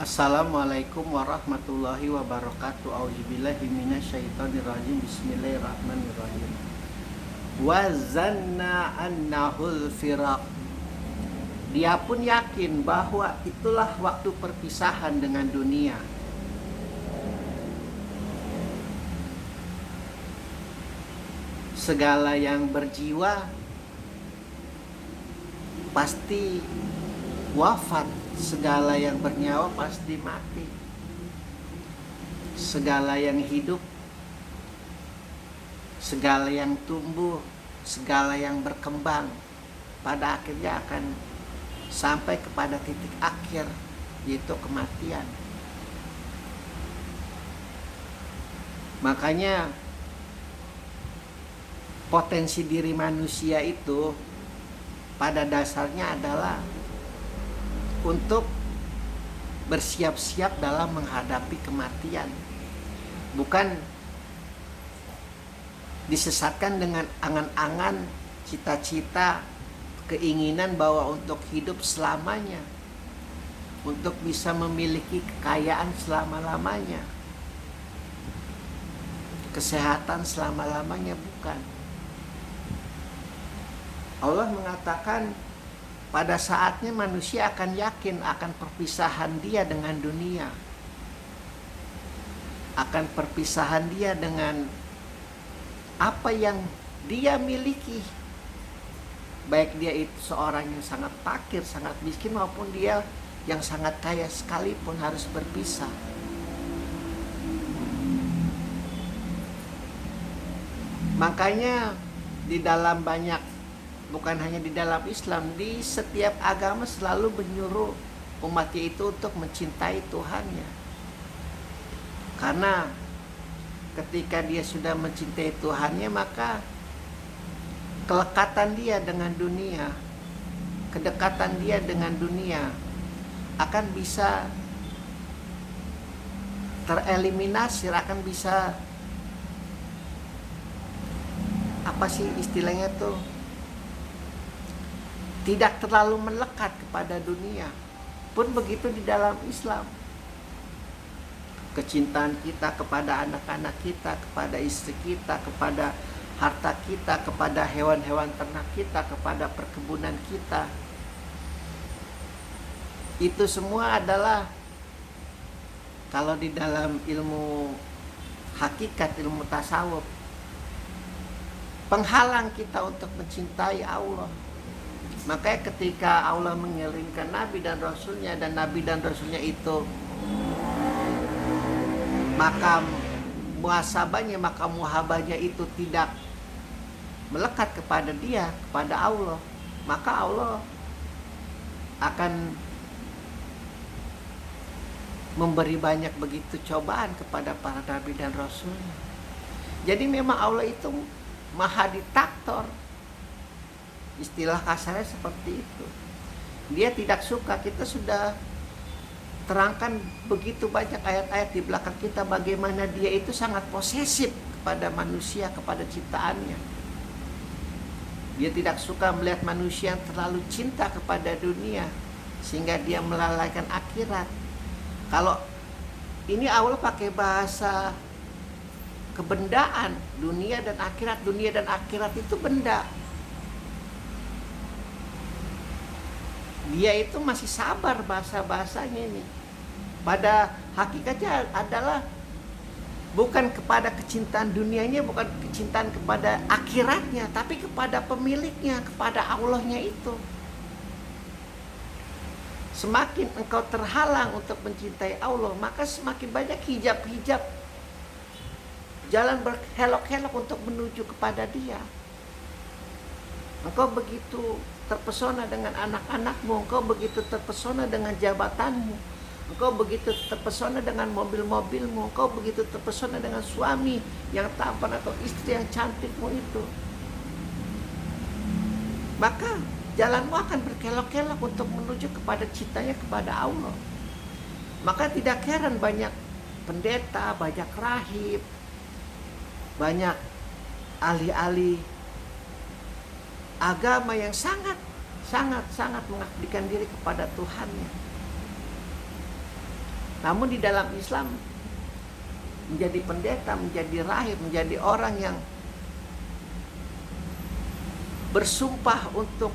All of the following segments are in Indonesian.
Assalamualaikum warahmatullahi wabarakatuh. Auzubillahi minasyaitonirrajim. Bismillahirrahmanirrahim. Wa zanna annahul firaq. Dia pun yakin bahwa itulah waktu perpisahan dengan dunia. Segala yang berjiwa pasti wafat, segala yang bernyawa pasti mati. Segala yang hidup, segala yang tumbuh, segala yang berkembang pada akhirnya akan sampai kepada titik akhir, yaitu kematian. Makanya potensi diri manusia itu pada dasarnya adalah untuk bersiap-siap dalam menghadapi kematian, bukan disesatkan dengan angan-angan, cita-cita, keinginan bahwa untuk hidup selamanya, untuk bisa memiliki kekayaan selama-lamanya, kesehatan selama-lamanya, bukan. Allah mengatakan pada saatnya manusia akan yakin akan perpisahan dia dengan dunia, akan perpisahan dia dengan apa yang dia miliki, baik dia itu seorang yang sangat fakir, sangat miskin, maupun dia yang sangat kaya sekalipun harus berpisah. Makanya di dalam banyak, bukan hanya di dalam Islam, di setiap agama selalu menyuruh umatnya itu untuk mencintai Tuhannya. Karena ketika dia sudah mencintai Tuhannya, maka kelekatan dia dengan dunia, kedekatan dia dengan dunia akan bisa tereliminasi, akan bisa, apa sih istilahnya tuh, tidak terlalu melekat kepada dunia. Pun begitu di dalam Islam. Kecintaan kita kepada anak-anak kita, kepada istri kita, kepada harta kita, kepada hewan-hewan ternak kita, kepada perkebunan kita, itu semua adalah, kalau di dalam ilmu hakikat, ilmu tasawuf, penghalang kita untuk mencintai Allah. Makanya ketika Allah mengirimkan Nabi dan Rasulnya, dan Nabi dan Rasulnya itu maka muhasabahnya, maka muhabahnya itu tidak melekat kepada dia, kepada Allah, maka Allah akan memberi banyak begitu cobaan kepada para Nabi dan Rasulnya. Jadi memang Allah itu maha diktator, istilah kasarnya seperti itu. Dia tidak suka. Kita sudah terangkan begitu banyak ayat-ayat di belakang kita bagaimana dia itu sangat posesif kepada manusia, kepada ciptaannya. Dia tidak suka melihat manusia yang terlalu cinta kepada dunia sehingga dia melalaikan akhirat. Kalau ini Allah pakai bahasa kebendaan, dunia dan akhirat. Dunia dan akhirat itu benda. Dia itu masih sabar bahasa-bahasanya ini. Pada hakikatnya adalah bukan kepada kecintaan dunianya, bukan kecintaan kepada akhiratnya, tapi kepada pemiliknya, kepada Allahnya itu. Semakin engkau terhalang untuk mencintai Allah, maka semakin banyak hijab-hijab, jalan berkelok-kelok untuk menuju kepada Dia. Engkau begitu terpesona dengan anak-anakmu, engkau begitu terpesona dengan jabatanmu, engkau begitu terpesona dengan mobil-mobilmu, engkau begitu terpesona dengan suami yang tampan atau istri yang cantikmu itu. Maka jalanmu akan berkelok-kelok untuk menuju kepada cintanya kepada Allah. Maka tidak heran banyak pendeta, banyak rahib, banyak ahli-ahli agama yang sangat mengabdikan diri kepada Tuhannya. Namun di dalam Islam, menjadi pendeta, menjadi rahib, menjadi orang yang bersumpah untuk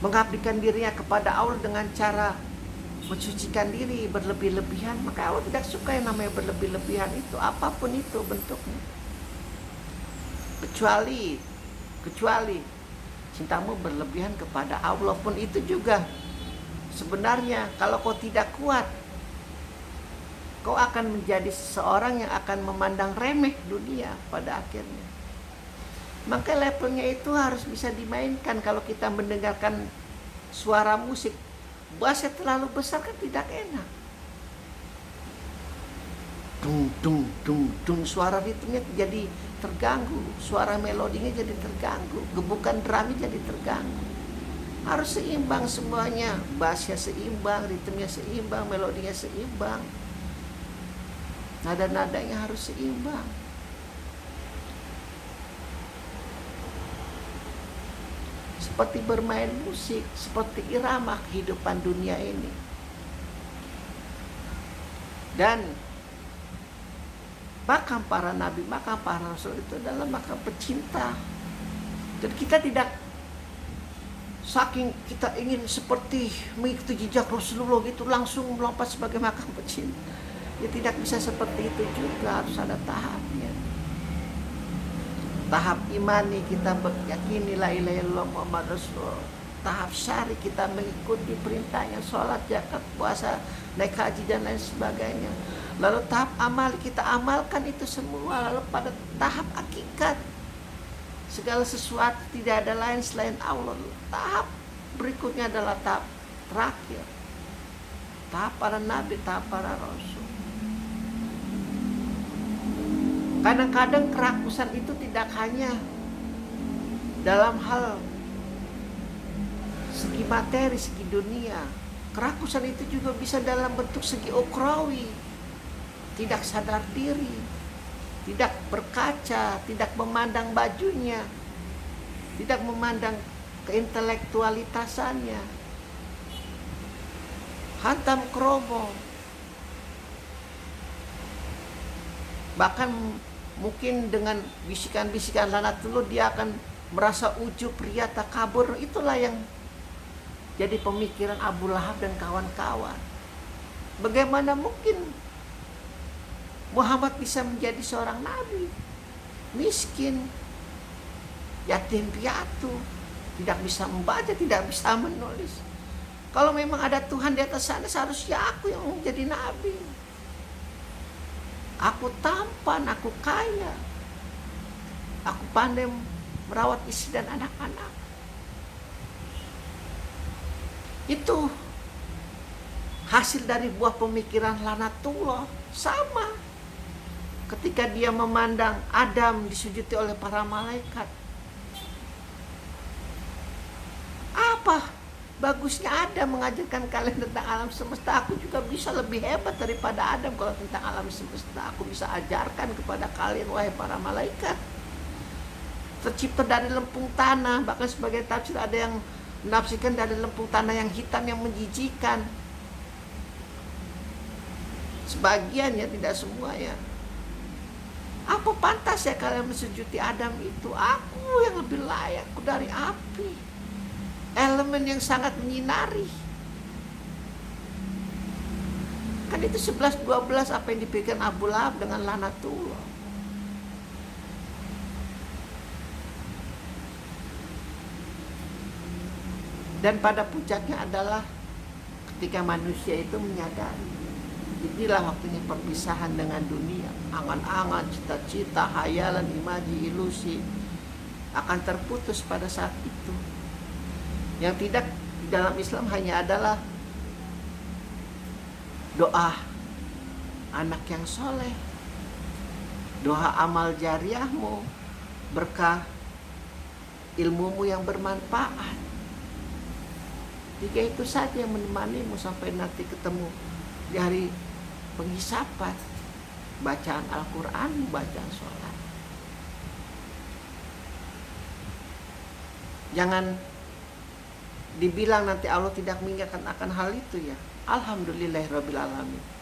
mengabdikan dirinya kepada Allah dengan cara mensucikan diri berlebih-lebihan, maka Allah tidak suka yang namanya berlebih-lebihan itu, apapun itu bentuknya. Kecuali cintamu berlebihan kepada Allah pun itu juga sebenarnya kalau kau tidak kuat, kau akan menjadi seseorang yang akan memandang remeh dunia pada akhirnya. Maka levelnya itu harus bisa dimainkan. Kalau kita mendengarkan suara musik, bassnya terlalu besar kan tidak enak. Dung dung dung dung, suara ritmenya jadi terganggu, suara melodinya jadi terganggu, gebukan drumnya jadi terganggu. Harus seimbang semuanya, bassnya seimbang, ritmenya seimbang, melodinya seimbang, nada-nadanya harus seimbang. Seperti bermain musik, seperti irama kehidupan dunia ini. Dan makam para nabi, makam para rasul itu adalah makam pecinta. Jadi kita tidak, saking kita ingin seperti mengikuti jejak Rasulullah gitu langsung melompat sebagai makam pecinta. Ya tidak bisa seperti itu juga, harus ada tahapnya. Tahap imani, kita meyakini la ilaha illallah Muhammad Rasulullah. Tahap syari, kita mengikuti perintahnya, sholat, zakat, puasa, naik haji dan lain sebagainya. Lalu tahap amal, kita amalkan itu semua. Lalu pada tahap hakikat, segala sesuatu tidak ada lain selain Allah. Tahap berikutnya adalah tahap terakhir, tahap para nabi, tahap para rasul. Kadang-kadang kerakusan itu tidak hanya dalam hal segi materi, segi dunia. Kerakusan itu juga bisa dalam bentuk segi ukrawi. Tidak sadar diri, tidak berkaca, tidak memandang bajunya, tidak memandang keintelektualitasannya. Hantam kromo. Bahkan mungkin dengan bisikan-bisikan lanatullah dia akan merasa ujub, ria, takabur. Itulah yang jadi pemikiran Abu Lahab dan kawan-kawan. Bagaimana mungkin Muhammad bisa menjadi seorang nabi? Miskin, yatim piatu, tidak bisa membaca, tidak bisa menulis. Kalau memang ada Tuhan di atas sana, seharusnya aku yang menjadi nabi. Aku tampan, aku kaya, aku pandai merawat istri dan anak-anak. Itu hasil dari buah pemikiran lanatullah. Sama ketika dia memandang Adam disujudi oleh para malaikat. Apa bagusnya Adam mengajarkan kalian tentang alam semesta? Aku juga bisa lebih hebat daripada Adam kalau tentang alam semesta. Aku bisa ajarkan kepada kalian, wahai para malaikat. Tercipta dari lempung tanah, bahkan sebagai tafsir ada yang menafsirkan dari lempung tanah yang hitam yang menjijikan. Sebagian ya, tidak semua ya. Apa pantas ya kalian mensujudi Adam itu? Aku yang lebih layak dari api, elemen yang sangat menyinari. Kan itu 11-12 apa yang dipikirkan Abu Lahab dengan lanatullah. Dan pada puncaknya adalah ketika manusia itu menyadari inilah waktunya perpisahan dengan dunia. Angan-angan, cita-cita, hayalan, imaji, ilusi akan terputus pada saat itu. Yang tidak di dalam Islam hanya adalah doa anak yang soleh, doa amal jariahmu, berkah ilmumu yang bermanfaat. 3 itu saja yang menemanimu sampai nanti ketemu di hari penghisapan. Bacaan Al-Quran, bacaan sholat. Jangan dibilang nanti Allah tidak mengingatkan akan hal itu ya. Alhamdulillahirabbil alamin.